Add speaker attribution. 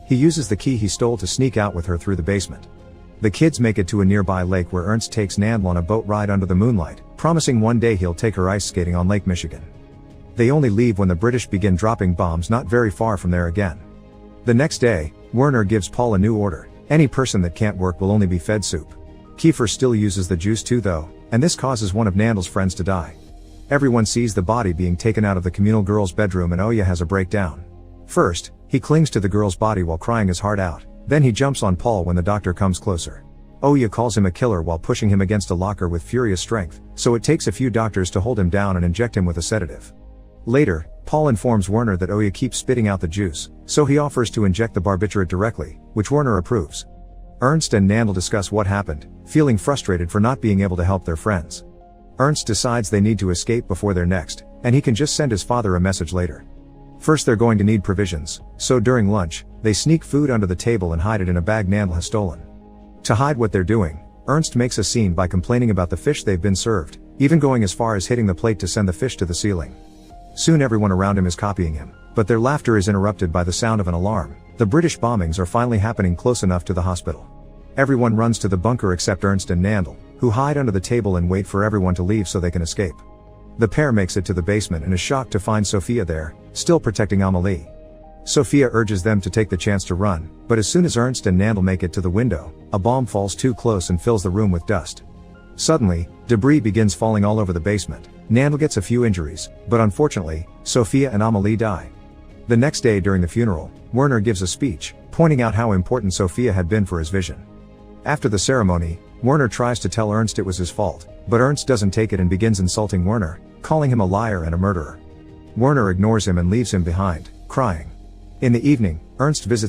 Speaker 1: He uses the key he stole to sneak out with her through the basement. The kids make it to a nearby lake where Ernst takes Nandl on a boat ride under the moonlight, promising one day he'll take her ice skating on Lake Michigan. They only leave when the British begin dropping bombs not very far from there again. The next day, Werner gives Paul a new order: any person that can't work will only be fed soup. Kiefer still uses the juice too though, and this causes one of Nandl's friends to die. Everyone sees the body being taken out of the communal girl's bedroom and Oya has a breakdown. First, he clings to the girl's body while crying his heart out, then he jumps on Paul when the doctor comes closer. Oya calls him a killer while pushing him against a locker with furious strength, so it takes a few doctors to hold him down and inject him with a sedative. Later, Paul informs Werner that Oya keeps spitting out the juice, so he offers to inject the barbiturate directly, which Werner approves. Ernst and Nandl discuss what happened, feeling frustrated for not being able to help their friends. Ernst decides they need to escape before they're next, and he can just send his father a message later. First they're going to need provisions, so during lunch, they sneak food under the table and hide it in a bag Nandl has stolen. To hide what they're doing, Ernst makes a scene by complaining about the fish they've been served, even going as far as hitting the plate to send the fish to the ceiling. Soon everyone around him is copying him, but their laughter is interrupted by the sound of an alarm. The British bombings are finally happening close enough to the hospital. Everyone runs to the bunker except Ernst and Nandl, who hide under the table and wait for everyone to leave so they can escape. The pair makes it to the basement and is shocked to find Sophia there, still protecting Amelie. Sophia urges them to take the chance to run, but as soon as Ernst and Nandl make it to the window, a bomb falls too close and fills the room with dust. Suddenly, debris begins falling all over the basement. Nandl gets a few injuries, but unfortunately, Sophia and Amelie die. The next day during the funeral, Werner gives a speech, pointing out how important Sophia had been for his vision. After the ceremony, Werner tries to tell Ernst it was his fault, but Ernst doesn't take it and begins insulting Werner, calling him a liar and a murderer. Werner ignores him and leaves him behind, crying. In the evening, Ernst visits